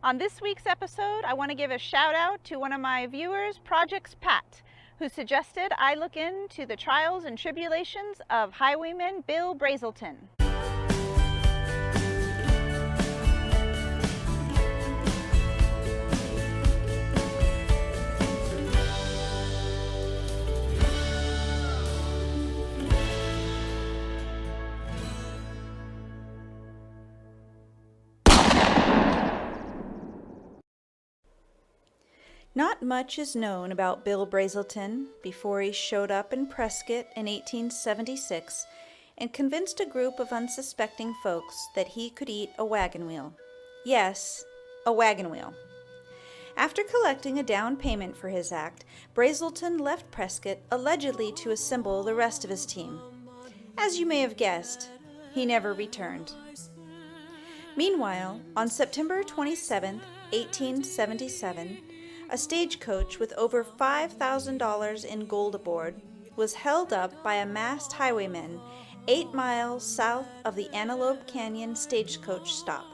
On this week's episode, I want to give a shout out to one of my viewers, Projects Pat, who suggested I look into the trials and tribulations of Highwayman Bill Brazelton. Not much is known about Bill Brazelton before he showed up in Prescott in 1876 and convinced a group of unsuspecting folks that he could eat a wagon wheel. Yes, a wagon wheel. After collecting a down payment for his act, Brazelton left Prescott allegedly to assemble the rest of his team. As you may have guessed, he never returned. Meanwhile, on September 27, 1877, a stagecoach with over $5,000 in gold aboard was held up by a masked highwayman 8 miles south of the Antelope Canyon stagecoach stop.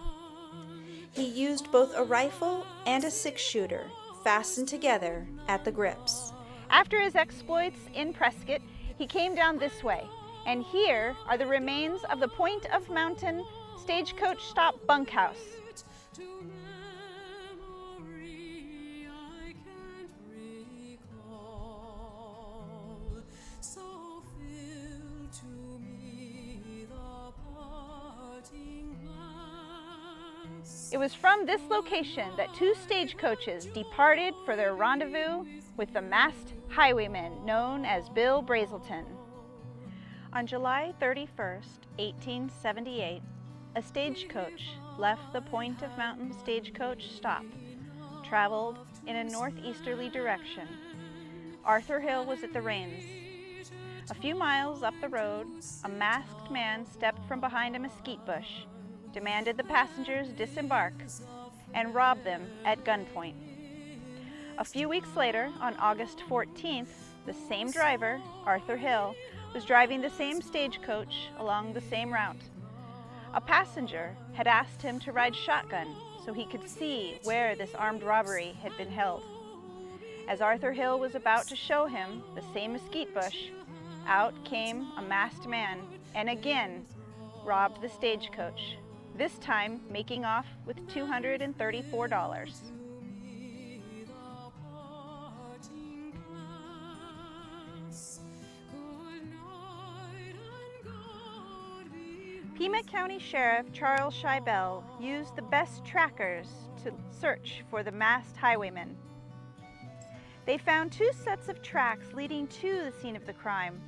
He used both a rifle and a 6-shooter fastened together at the grips. After his exploits in Prescott, he came down this way, and here are the remains of the Point of Mountain stagecoach stop bunkhouse. It was from this location that 2 stagecoaches departed for their rendezvous with the masked highwayman known as Bill Brazelton. On July 31st, 1878, a stagecoach left the Point of Mountain stagecoach stop, traveled in a northeasterly direction. Arthur Hill was at the reins. A few miles up the road, a masked man stepped from behind a mesquite bush, demanded the passengers disembark, and robbed them at gunpoint. A few weeks later, on August 14th, the same driver, Arthur Hill, was driving the same stagecoach along the same route. A passenger had asked him to ride shotgun so he could see where this armed robbery had been held. As Arthur Hill was about to show him the same mesquite bush, out came a masked man and again robbed the stagecoach, this time making off with $234. Pima County Sheriff Charles Scheibel used the best trackers to search for the masked highwayman. They found 2 sets of tracks leading to the scene of the crime,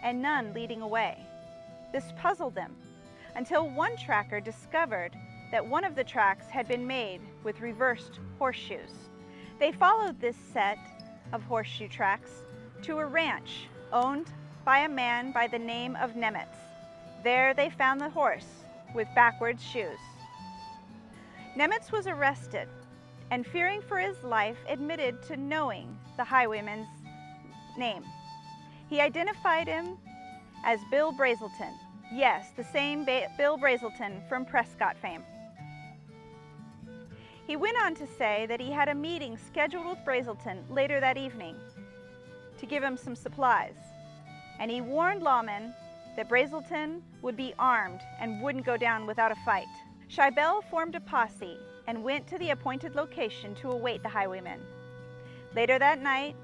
and none leading away. This puzzled them, until one tracker discovered that one of the tracks had been made with reversed horseshoes. They followed this set of horseshoe tracks to a ranch owned by a man by the name of Nemitz. There they found the horse with backwards shoes. Nemitz was arrested and, fearing for his life, admitted to knowing the highwayman's name. He identified him as Bill Brazelton. Yes, the same Bill Brazelton from Prescott fame. He went on to say that he had a meeting scheduled with Brazelton later that evening to give him some supplies, and he warned lawmen that Brazelton would be armed and wouldn't go down without a fight. Scheibel formed a posse and went to the appointed location to await the highwayman. Later that night,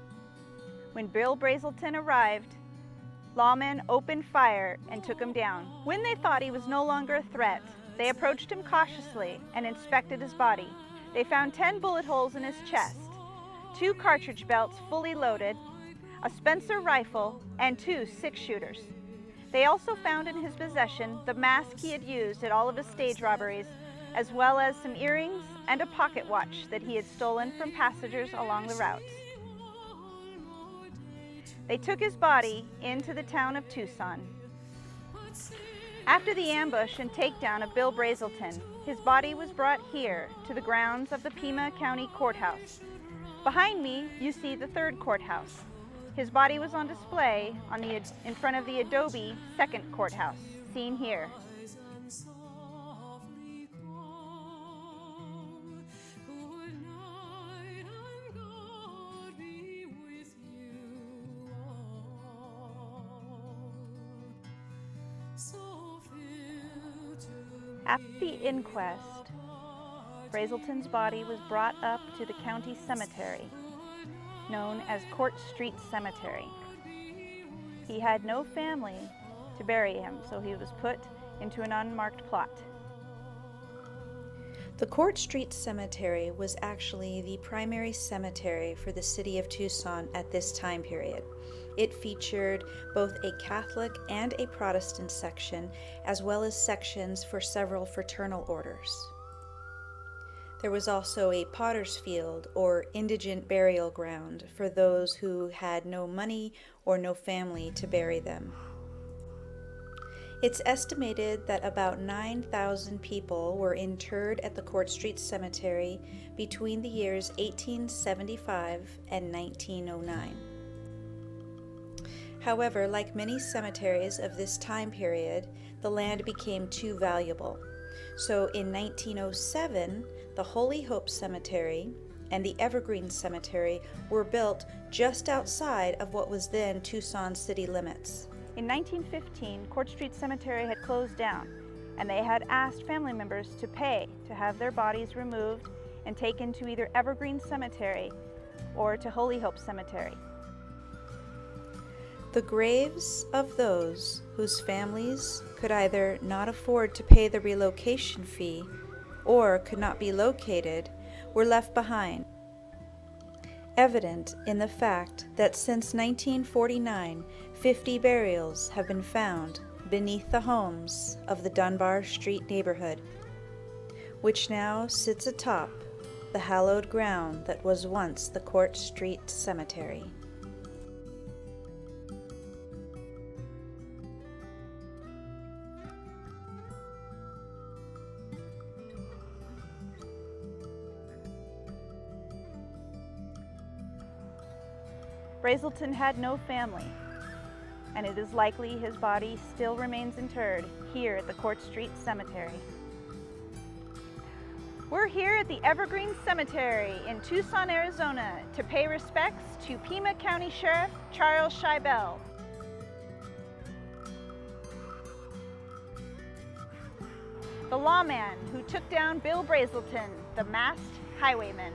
when Bill Brazelton arrived, lawmen opened fire and took him down. When they thought he was no longer a threat, they approached him cautiously and inspected his body. They found 10 bullet holes in his chest, 2 cartridge belts fully loaded, a Spencer rifle, and 2 6-shooters. They also found in his possession the mask he had used at all of his stage robberies, as well as some earrings and a pocket watch that he had stolen from passengers along the route. They took his body into the town of Tucson. After the ambush and takedown of Bill Brazelton, his body was brought here to the grounds of the Pima County Courthouse. Behind me, you see the 3rd courthouse. His body was on display in front of the adobe 2nd courthouse, seen here. At the inquest, Brazelton's body was brought up to the county cemetery, known as Court Street Cemetery. He had no family to bury him, so he was put into an unmarked plot. The Court Street Cemetery was actually the primary cemetery for the city of Tucson at this time period. It featured both a Catholic and a Protestant section, as well as sections for several fraternal orders. There was also a potter's field, or indigent burial ground, for those who had no money or no family to bury them. It's estimated that about 9,000 people were interred at the Court Street Cemetery between the years 1875 and 1909. However, like many cemeteries of this time period, the land became too valuable. So in 1907, the Holy Hope Cemetery and the Evergreen Cemetery were built just outside of what was then Tucson city limits. In 1915, Court Street Cemetery had closed down, and they had asked family members to pay to have their bodies removed and taken to either Evergreen Cemetery or to Holy Hope Cemetery. The graves of those whose families could either not afford to pay the relocation fee or could not be located were left behind, evident in the fact that since 1949, 50 burials have been found beneath the homes of the Dunbar Street neighborhood, which now sits atop the hallowed ground that was once the Court Street Cemetery. Brazelton had no family, and it is likely his body still remains interred here at the Court Street Cemetery. We're here at the Evergreen Cemetery in Tucson, Arizona to pay respects to Pima County Sheriff Charles Scheibel. The lawman who took down Bill Brazelton, the masked highwayman.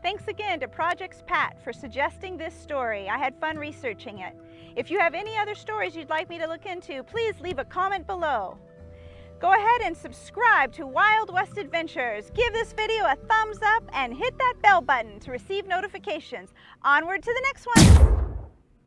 Thanks again to Projects Pat for suggesting this story. I had fun researching it. If you have any other stories you'd like me to look into, please leave a comment below. Go ahead and subscribe to Wild West Adventures. Give this video a thumbs up and hit that bell button to receive notifications. Onward to the next one.